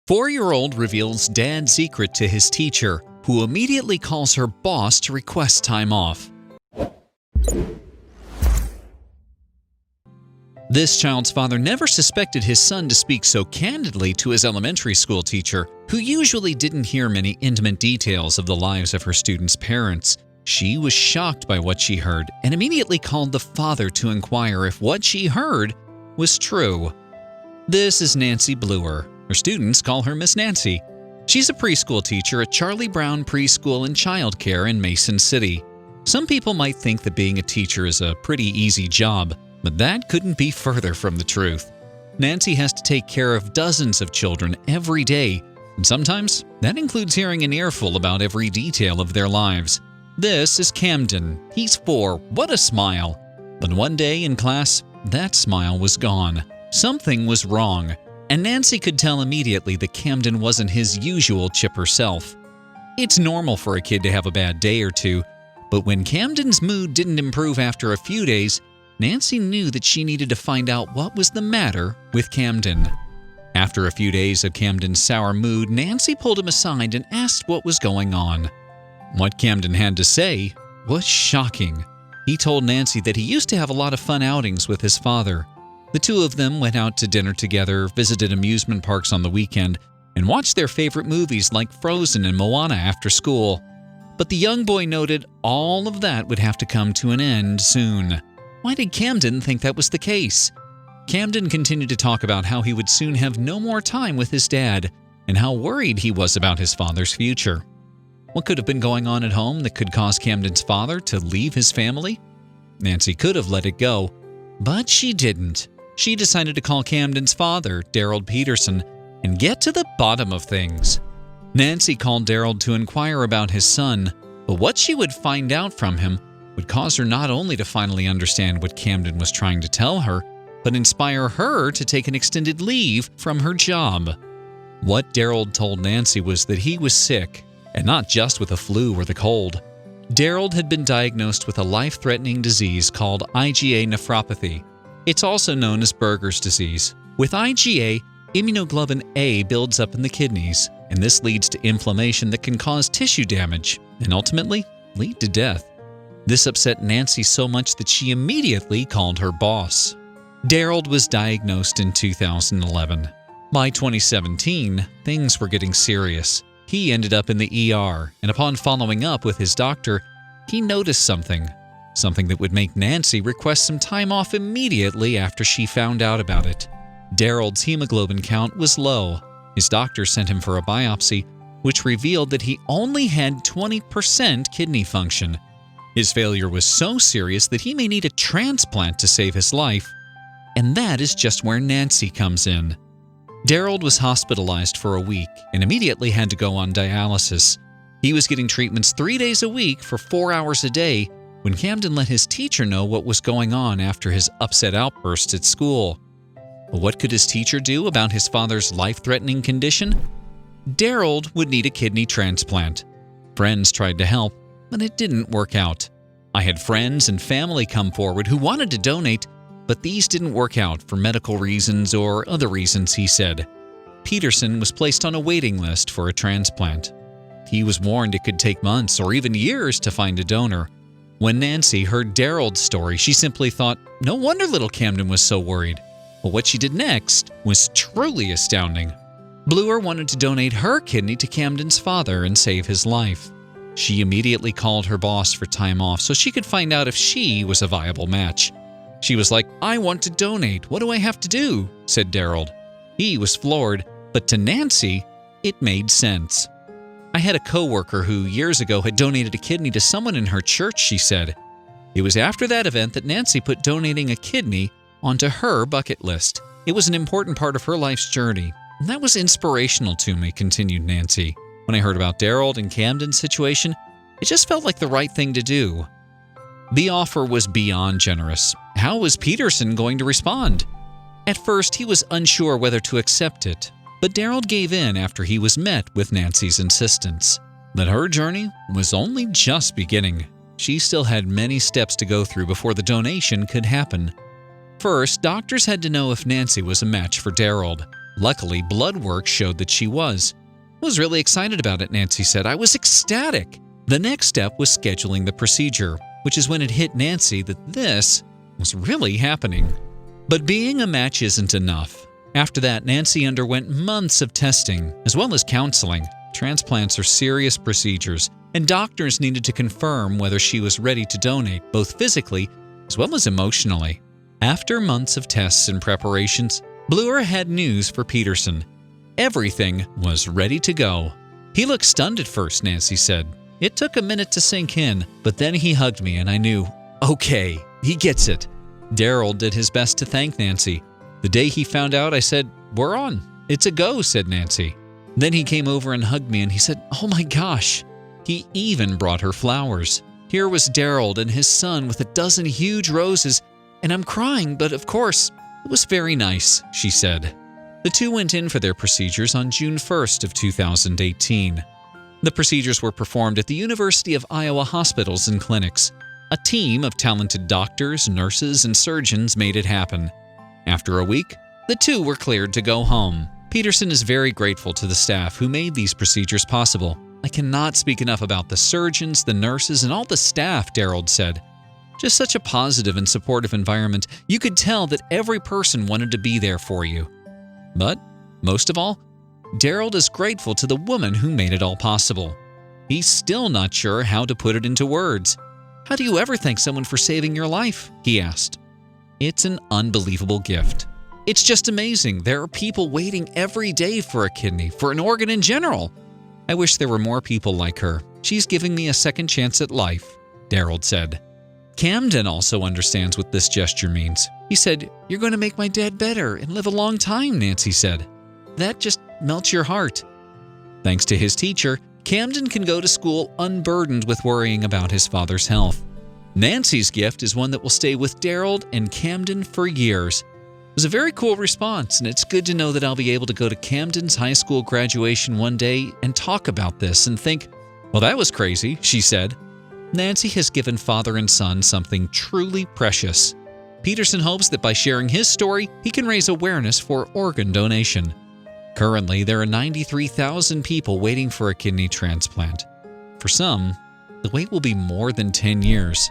4-year-old reveals dad's secret to his teacher, who immediately calls her boss to request time off. This child's father never suspected his son to speak so candidly to his elementary school teacher, who usually didn't hear many intimate details of the lives of her students' parents. She was shocked by what she heard and immediately called the father to inquire if what she heard was true. This is Nancy Bluer. Her students call her Miss Nancy. She's a preschool teacher at Charlie Brown Preschool and Childcare in Mason City. Some people might think that being a teacher is a pretty easy job, but that couldn't be further from the truth. Nancy has to take care of dozens of children every day, and sometimes that includes hearing an earful about every detail of their lives. This is Camden. He's 4. What a smile! But one day in class, that smile was gone. Something was wrong, and Nancy could tell immediately that Camden wasn't his usual chipper self. It's normal for a kid to have a bad day or two, but when Camden's mood didn't improve after a few days, Nancy knew that she needed to find out what was the matter with Camden. After a few days of Camden's sour mood, Nancy pulled him aside and asked what was going on. What Camden had to say was shocking. He told Nancy that he used to have a lot of fun outings with his father. The two of them went out to dinner together, visited amusement parks on the weekend, and watched their favorite movies like Frozen and Moana after school. But the young boy noted all of that would have to come to an end soon. Why did Camden think that was the case? Camden continued to talk about how he would soon have no more time with his dad and how worried he was about his father's future. What could have been going on at home that could cause Camden's father to leave his family? Nancy could have let it go, but she didn't. She decided to call Camden's father, Daryl Peterson, and get to the bottom of things. Nancy called Daryl to inquire about his son, but what she would find out from him would cause her not only to finally understand what Camden was trying to tell her, but inspire her to take an extended leave from her job. What Daryl told Nancy was that he was sick, and not just with a flu or the cold. Daryl had been diagnosed with a life-threatening disease called IgA nephropathy. It's also known as Berger's disease. With IgA, immunoglobulin A builds up in the kidneys, and this leads to inflammation that can cause tissue damage and ultimately lead to death. This upset Nancy so much that she immediately called her boss. Daryl was diagnosed in 2011. By 2017, things were getting serious. He ended up in the ER, and upon following up with his doctor, he noticed something that would make Nancy request some time off immediately after she found out about it. Daryl's hemoglobin count was low. His doctor sent him for a biopsy, which revealed that he only had 20% kidney function. His failure was so serious that he may need a transplant to save his life. And that is just where Nancy comes in. Daryl was hospitalized for a week and immediately had to go on dialysis. He was getting treatments 3 days a week for 4 hours a day when Camden let his teacher know what was going on after his upset outbursts at school. But what could his teacher do about his father's life-threatening condition? Daryl would need a kidney transplant. Friends tried to help, but it didn't work out. I had friends and family come forward who wanted to donate, but these didn't work out for medical reasons or other reasons, he said. Peterson was placed on a waiting list for a transplant. He was warned it could take months or even years to find a donor. When Nancy heard Daryl's story, she simply thought, no wonder little Camden was so worried. But what she did next was truly astounding. Bluer wanted to donate her kidney to Camden's father and save his life. She immediately called her boss for time off so she could find out if she was a viable match. She was like, I want to donate. What do I have to do? Said Daryl. He was floored, but to Nancy, it made sense. I had a coworker who years ago had donated a kidney to someone in her church, she said. It was after that event that Nancy put donating a kidney onto her bucket list. It was an important part of her life's journey. And that was inspirational to me, continued Nancy. When I heard about Daryl and Camden's situation, it just felt like the right thing to do. The offer was beyond generous. How was Peterson going to respond? At first, he was unsure whether to accept it, but Daryl gave in after he was met with Nancy's insistence. That her journey was only just beginning. She still had many steps to go through before the donation could happen. First, doctors had to know if Nancy was a match for Daryl. Luckily, blood work showed that she was. I was really excited about it, Nancy said. I was ecstatic. The next step was scheduling the procedure, which is when it hit Nancy that this was really happening. But being a match isn't enough. After that, Nancy underwent months of testing, as well as counseling. Transplants are serious procedures, and doctors needed to confirm whether she was ready to donate, both physically as well as emotionally. After months of tests and preparations, Bloor had news for Peterson. Everything was ready to go. He looked stunned at first, Nancy said. It took a minute to sink in, but then he hugged me and I knew, okay, he gets it. Daryl did his best to thank Nancy. The day he found out, I said, we're on. It's a go, said Nancy. Then he came over and hugged me and he said, oh my gosh. He even brought her flowers. Here was Daryl and his son with a dozen huge roses, and I'm crying, but of course, it was very nice, she said. The two went in for their procedures on June 1st of 2018. The procedures were performed at the University of Iowa hospitals and clinics. A team of talented doctors, nurses, and surgeons made it happen. After a week, the two were cleared to go home. Peterson is very grateful to the staff who made these procedures possible. I cannot speak enough about the surgeons, the nurses, and all the staff, Daryl said. Just such a positive and supportive environment. You could tell that every person wanted to be there for you. But, most of all, Daryl is grateful to the woman who made it all possible. He's still not sure how to put it into words. How do you ever thank someone for saving your life? He asked. It's an unbelievable gift. It's just amazing. There are people waiting every day for a kidney, for an organ in general. I wish there were more people like her. She's giving me a second chance at life, Daryl said. Camden also understands what this gesture means. He said, you're going to make my dad better and live a long time, Nancy said. That just melts your heart. Thanks to his teacher, Camden can go to school unburdened with worrying about his father's health. Nancy's gift is one that will stay with Daryl and Camden for years. It was a very cool response, and it's good to know that I'll be able to go to Camden's high school graduation one day and talk about this and think, well, that was crazy, she said. Nancy has given father and son something truly precious. Peterson hopes that by sharing his story, he can raise awareness for organ donation. Currently, there are 93,000 people waiting for a kidney transplant. For some, the wait will be more than 10 years.